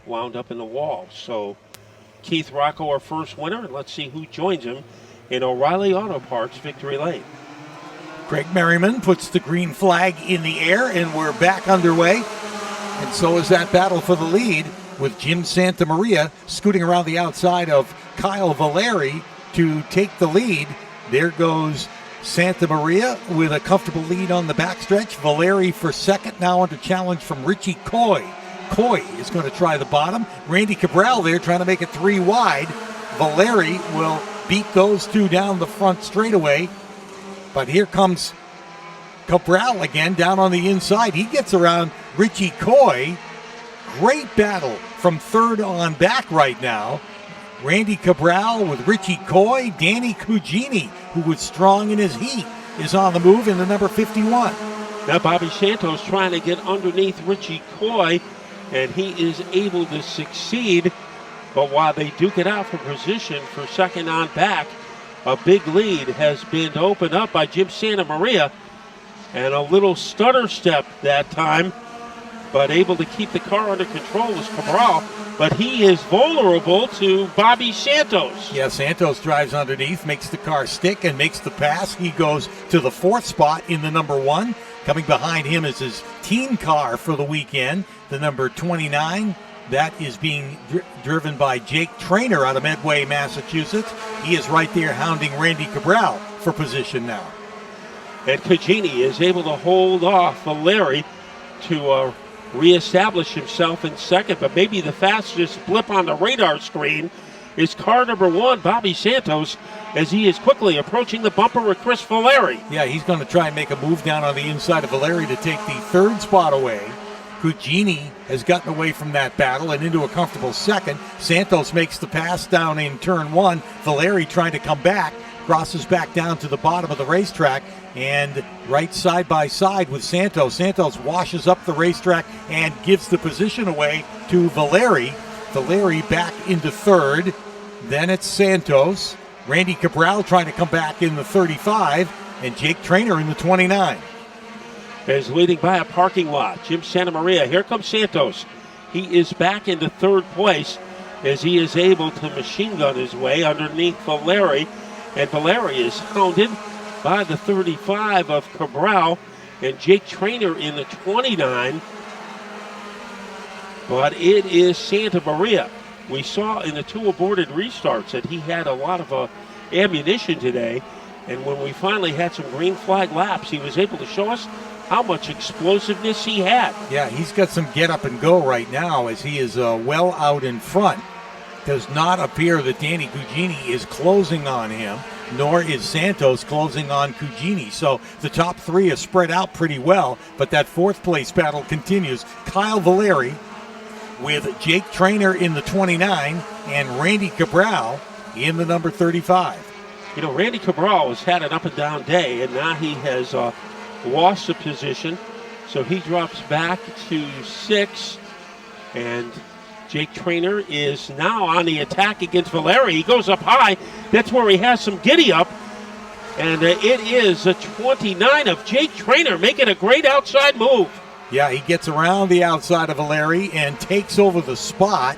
wound up in the wall. So Keith Rocco, our first winner, and let's see who joins him in O'Reilly Auto Parts Victory Lane. Craig Merriman puts the green flag in the air, and we're back underway. And so is that battle for the lead, with Jim Santamaria scooting around the outside of Kyle Valeri to take the lead. There goes Santamaria with a comfortable lead on the backstretch. Valeri for second, now under challenge from Richie Coy. Coy is going to try the bottom. Randy Cabral there trying to make it 3 wide. Valeri will beat those two down the front straightaway. But here comes Cabral again down on the inside. He gets around Richie Coy. Great battle from third on back right now. Randy Cabral with Richie Coy. Danny Cugini, who was strong in his heat, is on the move in the number 51. Now Bobby Santos trying to get underneath Richie Coy, and he is able to succeed. But while they duke it out for position for second on back, a big lead has been opened up by Jim Santamaria, and a little stutter step that time, but able to keep the car under control was Cabral, but he is vulnerable to Bobby Santos. Yeah, Santos drives underneath, makes the car stick, and makes the pass. He goes to the 4th spot in the number 1. Coming behind him is his team car for the weekend, the number 29. That is being driven by Jake Traynor out of Medway, Massachusetts. He is right there hounding Randy Cabral for position now. And Cugini is able to hold off Valeri to reestablish himself in second, but maybe the fastest blip on the radar screen is car number 1, Bobby Santos, as he is quickly approaching the bumper of Chris Valeri. Yeah, he's going to try and make a move down on the inside of Valeri to take the 3rd spot away. Cugini has gotten away from that battle and into a comfortable second. Santos makes the pass down in turn 1. Valeri trying to come back, crosses back down to the bottom of the racetrack, and right side by side with Santos. Santos washes up the racetrack and gives the position away to Valeri. Valeri back into 3rd. Then it's Santos. Randy Cabral trying to come back in the 35, and Jake Traynor in the 29. Is leading by a parking lot. Jim Santamaria. Here comes Santos. He is back into 3rd place as he is able to machine gun his way underneath Valeri. And Valeri is hounded by the 35 of Cabral and Jake Traynor in the 29. But it is Santamaria. We saw in the 2 aborted restarts that he had a lot of ammunition today. And when we finally had some green flag laps, he was able to show us how much explosiveness he had. Yeah, he's got some get up and go right now as he is well out in front. Does not appear that Danny Cugini is closing on him, nor is Santos closing on Cugini. So the top 3 are spread out pretty well, but that 4th place battle continues. Kyle Valeri with Jake Traynor in the 29 and Randy Cabral in the number 35. You know, Randy Cabral has had an up and down day, and now he has lost a position, so he drops back to 6, and Jake Traynor is now on the attack against Valeri. He goes up high. That's where he has some giddy up, and it is a 29 of Jake Traynor making a great outside move. Yeah, he gets around the outside of Valeri and takes over the spot.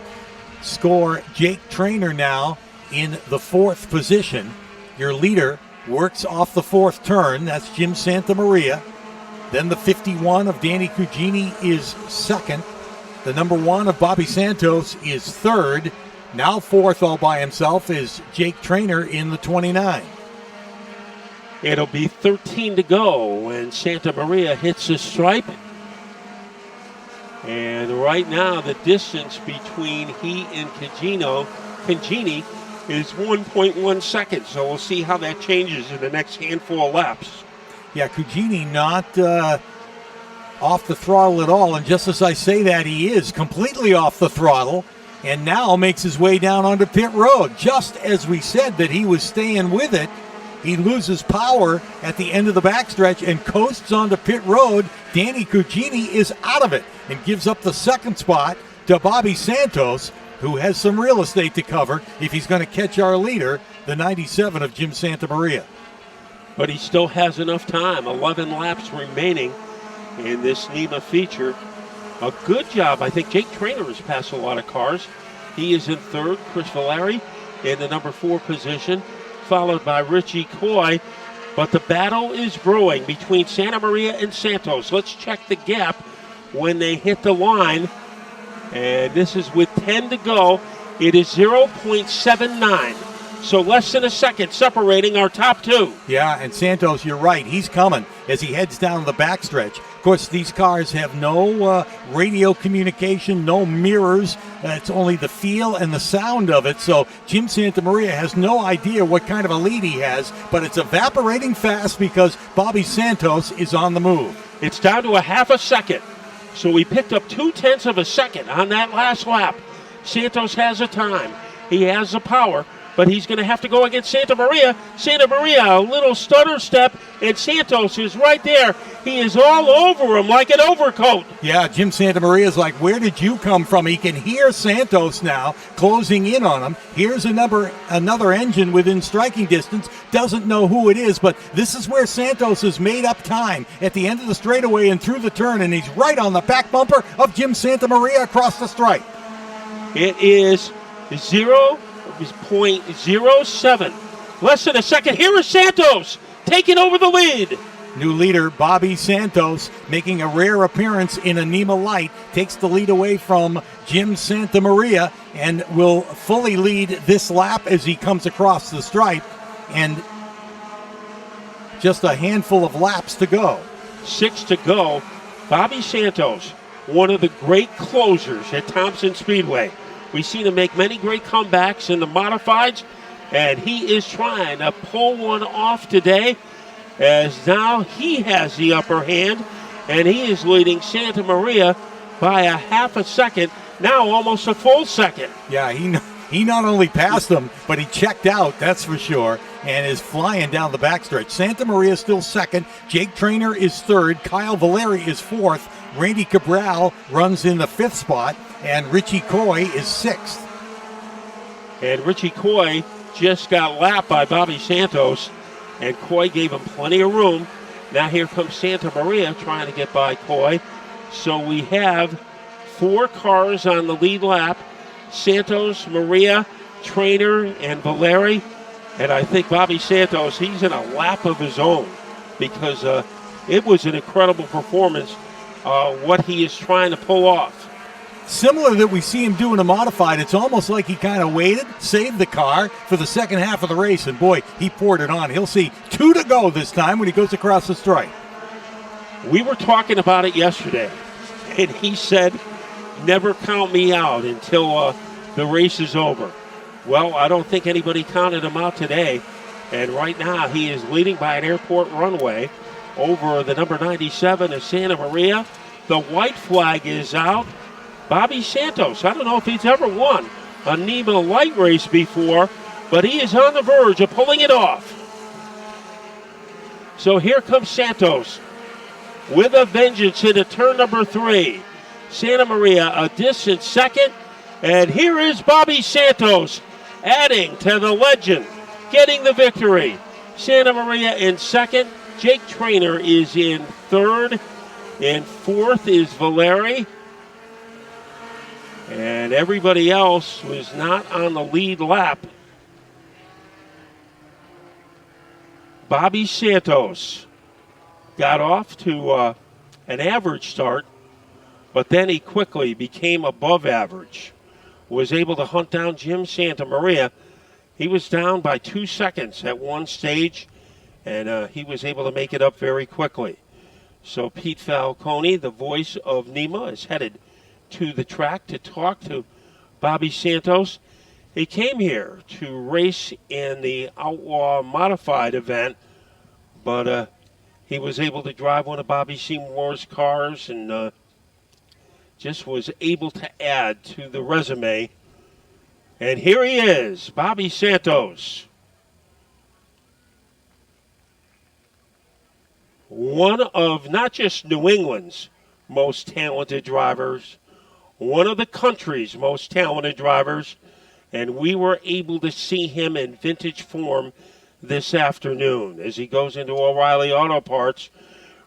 Score Jake Traynor now in the 4th position. Your leader works off the 4th turn. That's Jim Santamaria. Then the 51 of Danny Cugini is 2nd. The number 1 of Bobby Santos is 3rd. Now 4th all by himself is Jake Traynor in the 29. It'll be 13 to go when Santamaria hits the stripe. And right now the distance between he and Cugini is 1.1 seconds, so we'll see how that changes in the next handful of laps. Yeah, Cugini not off the throttle at all, and just as I say that, he is completely off the throttle, and now makes his way down onto pit road. Just as we said that he was staying with it, he loses power at the end of the backstretch and coasts onto pit road. Danny Cugini is out of it and gives up the 2nd spot to Bobby Santos, who has some real estate to cover if he's going to catch our leader, the 97 of Jim Santamaria. But he still has enough time, 11 laps remaining in this NEMA feature. a good job. I think Jake Trainer has passed a lot of cars. He is in third. Chris Valeri in the number 4 position, followed by Richie Coy. But the battle is brewing between Santa Maria and Santos. Let's check the gap when they hit the line. And this is with 10 to go. It is 0.79. So less than a second separating our top 2. Yeah, and Santos, you're right. He's coming as he heads down the backstretch. Of course, these cars have no radio communication, no mirrors. It's only the feel and the sound of it. So Jim Santamaria has no idea what kind of a lead he has, but it's evaporating fast because Bobby Santos is on the move. It's down to a half a second. So we picked up 0.2 of a second on that last lap. Santos has the time. He has the power. But he's going to have to go against Santa Maria. Santa Maria, a little stutter step, and Santos is right there. He is all over him like an overcoat. Yeah, Jim Santamaria is like, where did you come from? He can hear Santos now closing in on him. Here's another engine within striking distance. Doesn't know who it is, but this is where Santos has made up time at the end of the straightaway and through the turn, and he's right on the back bumper of Jim Santamaria across the stripe. It is 0.07. Less than a second. Here is Santos taking over the lead. New leader Bobby Santos making a rare appearance in a NEMA Lite takes the lead away from Jim Santamaria and will fully lead this lap as he comes across the stripe. And just a handful of laps to go. 6 to go. Bobby Santos, one of the great closers at Thompson Speedway. We've seen him make many great comebacks in the modifieds, and he is trying to pull one off today as now he has the upper hand, and he is leading Santa Maria by a half a second, now almost a full second. Yeah, he not only passed him, but he checked out, that's for sure, and is flying down the backstretch. Santa Maria is still second. Jake Trainer is third. Kyle Valeri is fourth. Randy Cabral runs in the 5th spot, and Richie Coy is 6th. And Richie Coy just got lapped by Bobby Santos, and Coy gave him plenty of room. Now here comes Santa Maria trying to get by Coy. So we have 4 cars on the lead lap. Santos, Maria, Trainer, and Valeri. And I think Bobby Santos, he's in a lap of his own because it was an incredible performance, what he is trying to pull off. Similar that we see him doing a modified, it's almost like he kind of waited, saved the car for the second half of the race, and boy, he poured it on. He'll see 2 to go this time when he goes across the stripe. We were talking about it yesterday, and he said, never count me out until the race is over. Well, I don't think anybody counted him out today, and right now he is leading by an airport runway over the number 97 of Santa Maria. The white flag is out. Bobby Santos, I don't know if he's ever won a NEMA Lite race before, but he is on the verge of pulling it off. So here comes Santos with a vengeance into turn number 3. Santa Maria a distant second, and here is Bobby Santos adding to the legend, getting the victory. Santa Maria in second. Jake Trainer is in third. In fourth is Valeri. And everybody else was not on the lead lap. Bobby Santos got off to an average start, but then he quickly became above average. Was able to hunt down Jim Santamaria. He was down by 2 seconds at one stage, and he was able to make it up very quickly. So Pete Falcone, the voice of NEMA, is headed to the track to talk to Bobby Santos. He came here to race in the Outlaw Modified event, but he was able to drive one of Bobby Seymour's cars and just was able to add to the resume. And here he is, Bobby Santos. One of not just New England's most talented drivers, one of the country's most talented drivers, and we were able to see him in vintage form this afternoon as he goes into O'Reilly Auto Parts,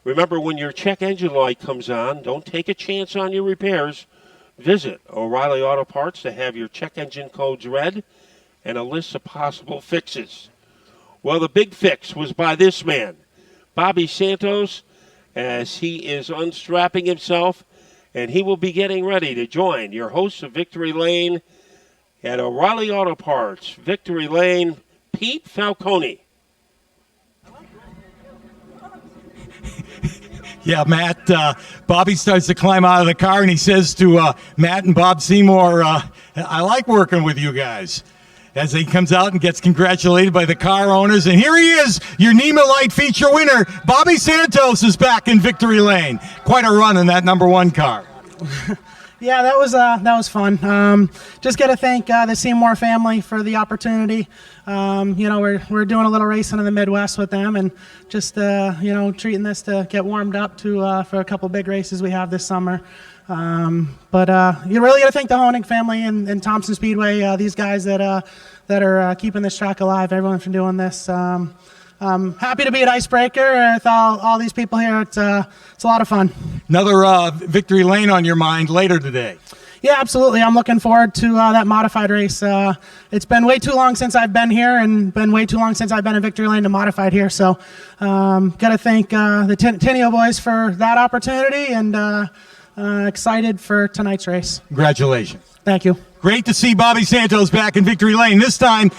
Remember, when your check engine light comes on, don't take a chance on your repairs. Visit O'Reilly Auto Parts to have your check engine codes read and a list of possible fixes. Well, the big fix was by this man, Bobby Santos, as he is unstrapping himself, and he will be getting ready to join your host of Victory Lane at O'Reilly Auto Parts. Victory Lane, Pete Falcone. Yeah, Matt, Bobby starts to climb out of the car, and he says to Matt and Bob Seymour, I like working with you guys. As he comes out and gets congratulated by the car owners. And here he is, your NEMA LITE feature winner. Bobby Santos is back in Victory Lane. Quite a run in that number one car. Yeah, that was fun. Just got to thank the Seymour family for the opportunity. We're doing a little racing in the Midwest with them, and just treating this to get warmed up to for a couple big races we have this summer. But you really got to thank the Honig family and Thompson Speedway. These guys that are keeping this track alive. Everyone for doing this. Happy to be at Icebreaker with all these people here. It's a lot of fun. Another Victory Lane on your mind later today. Yeah, absolutely. I'm looking forward to that modified race. It's been way too long since I've been here, and been way too long since I've been in Victory Lane to modified here. So, got to thank the Tenio boys for that opportunity, and excited for tonight's race. Congratulations. Thank you. Great to see Bobby Santos back in Victory Lane. This time